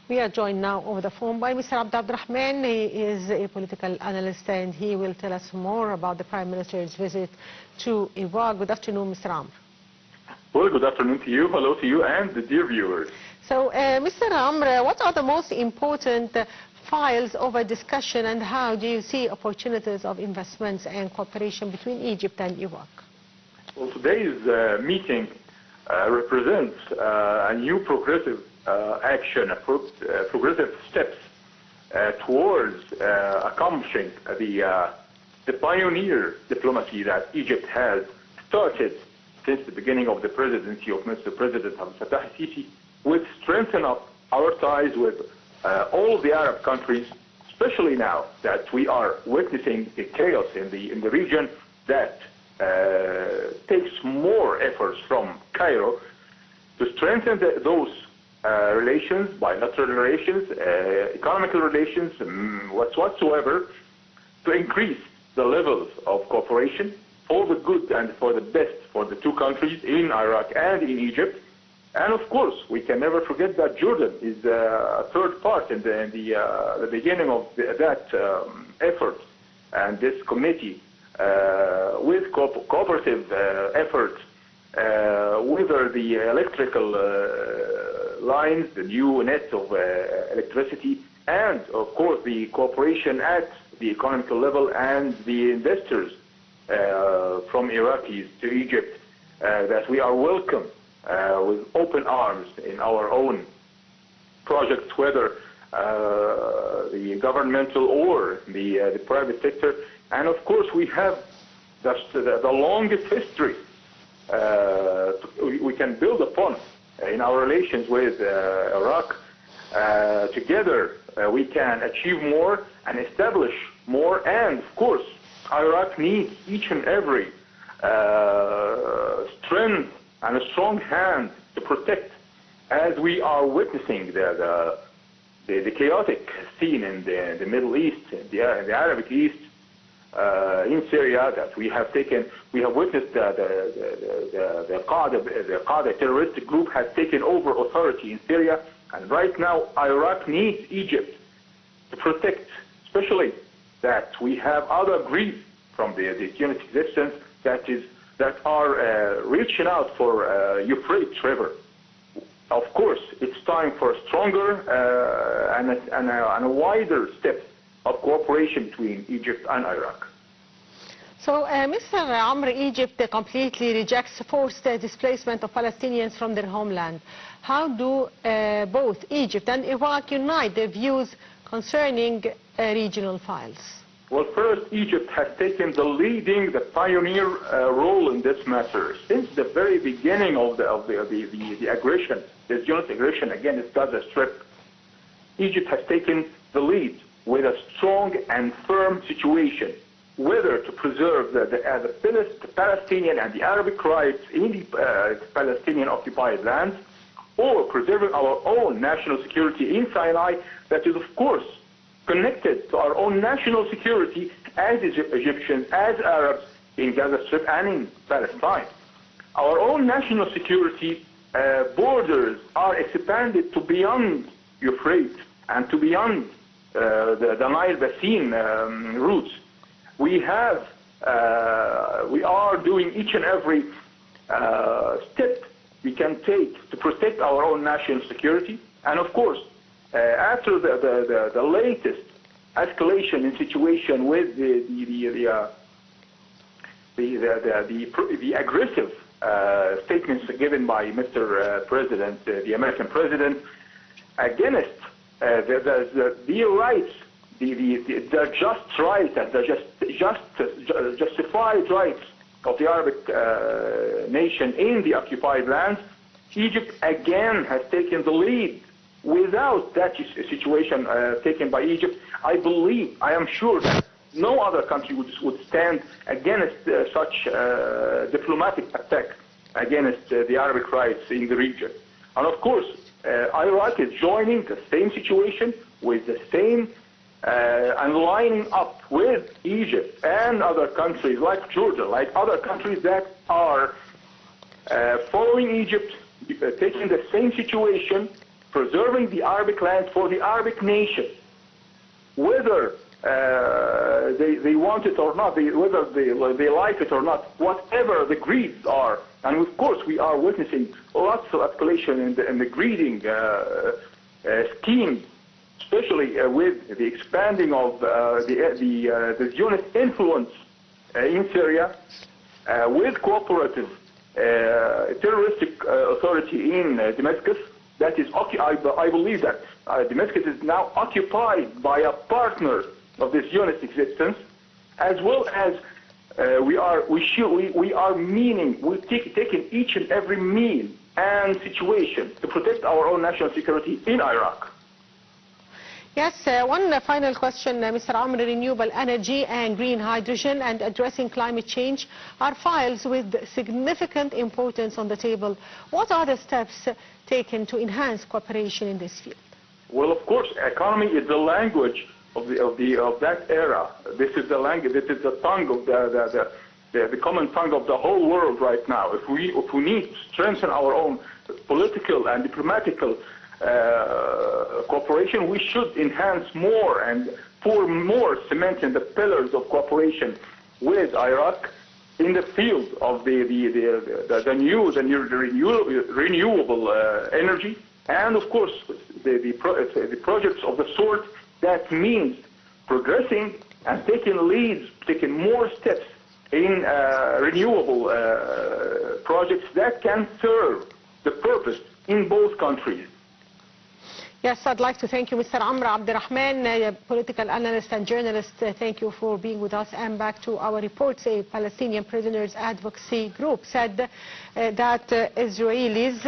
We are joined now over the phone by Mr. Rahman. He is a political analyst and he will tell us more about the Prime Minister's visit to Iraq. Good afternoon, Mr. Amr. Well, good afternoon to you. Hello to you and the dear viewers. So, Mr. Amr, what are the most important files over discussion and how do you see opportunities of investments and cooperation between Egypt and Iraq? Well, today's meeting represents a new progressive action, progressive steps towards accomplishing the pioneer diplomacy that Egypt has started since the beginning of the presidency of Mr. President Abdel Fattah al-Sisi, with strengthen up our ties with all of the Arab countries, especially now that we are witnessing the chaos in the region that takes more efforts from Cairo to strengthen those relations, bilateral relations, economical relations, whatsoever, to increase the levels of cooperation for the good and for the best for the two countries in Iraq and in Egypt. And of course, we can never forget that Jordan is a third part in the beginning of that effort. And this committee, with cooperative efforts, whether the electrical lines, the new net of electricity, and of course the cooperation at the economical level and the investors from Iraqis to Egypt, that we are welcome with open arms in our own projects, whether the governmental or the private sector. And of course we have the longest history we can build upon in our relations with Iraq. Together we can achieve more and establish more, and of course Iraq needs each and every strength and a strong hand to protect, as we are witnessing the chaotic scene in the Middle East, the Arabic East, in Syria, that we have witnessed the Qa'da terrorist group has taken over authority in Syria, and right now Iraq needs Egypt to protect, especially that we have other Greece from the unit existence that are reaching out for Euphrates River. Of course, it's time for a stronger and a wider step of cooperation between Egypt and Iraq. So, Mr. Amr, Egypt completely rejects forced displacement of Palestinians from their homeland. How do both Egypt and Iraq unite their views concerning regional files? Well, first, Egypt has taken the pioneer role in this matter. Since the very beginning of the aggression, this unit aggression against Gaza Strip, Egypt has taken the lead with a strong and firm situation, whether to preserve the Palestinian and the Arabic rights in the Palestinian occupied lands, or preserving our own national security in Sinai, that is of course connected to our own national security as Egyptians, as Arabs in Gaza Strip and in Palestine. Our own national security borders are expanded to beyond Euphrates and to beyond the Nile Basin routes. We are doing each and every step we can take to protect our own national security. And of course, after the latest escalation in situation with the aggressive statements given by Mr. President, the American President, against the rights, the just rights and the justified rights of the Arabic nation in the occupied lands, Egypt again has taken the lead. Without that situation taken by Egypt, I am sure that no other country would stand against such diplomatic attack against the Arabic rights in the region. And of course, Iraq is joining the same situation with the same and lining up with Egypt and other countries like Jordan, like other countries that are following Egypt, taking the same situation preserving the Arabic land for the Arabic nation, whether they want it or not, whether they like it or not, whatever the greeds are. And of course, we are witnessing lots of escalation in the greeding scheme, especially with the expanding of the Zionist influence in Syria, with cooperative terroristic authority in Damascus. That is, I believe that Damascus is now occupied by a partner of this Zionist existence, as well as we're taking each and every mean and situation to protect our own national security in Iraq. Yes, one final question, Mr. Amr. Renewable energy and green hydrogen and addressing climate change are files with significant importance on the table. What are the steps taken to enhance cooperation in this field? Well, of course, economy is the language of that era. This is the language. This is the tongue of the common tongue of the whole world right now. If we need to strengthen our own political and diplomatical cooperation, we should enhance more and pour more cement in the pillars of cooperation with Iraq in the field of the renewable energy, and of course the projects of the sort that means progressing and taking leads, taking more steps in renewable projects that can serve the purpose in both countries. Yes, I'd like to thank you, Mr. Amr Abdel-Rahman, a political analyst and journalist. Thank you for being with us. And back to our reports, a Palestinian prisoners advocacy group said that Israelis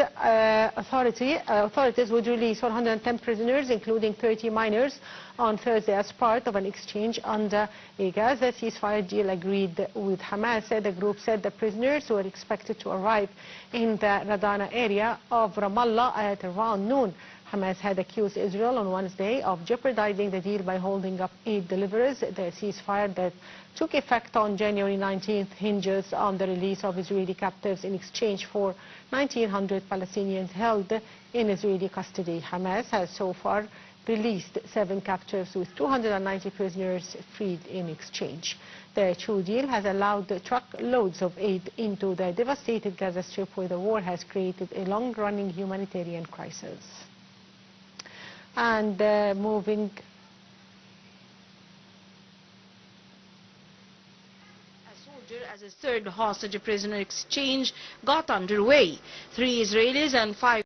authorities would release 110 prisoners, including 30 minors, on Thursday as part of an exchange under a Gaza ceasefire deal agreed with Hamas. The group said the prisoners were expected to arrive in the Radana area of Ramallah at around noon. Hamas had accused Israel on Wednesday of jeopardizing the deal by holding up aid deliveries. The ceasefire that took effect on January 19th hinges on the release of Israeli captives in exchange for 1,900 Palestinians held in Israeli custody. Hamas has so far released 7 captives with 290 prisoners freed in exchange. The true deal has allowed truckloads of aid into the devastated Gaza Strip, where the war has created a long-running humanitarian crisis. And moving as a third hostage prisoner exchange got underway. 3 Israelis and 5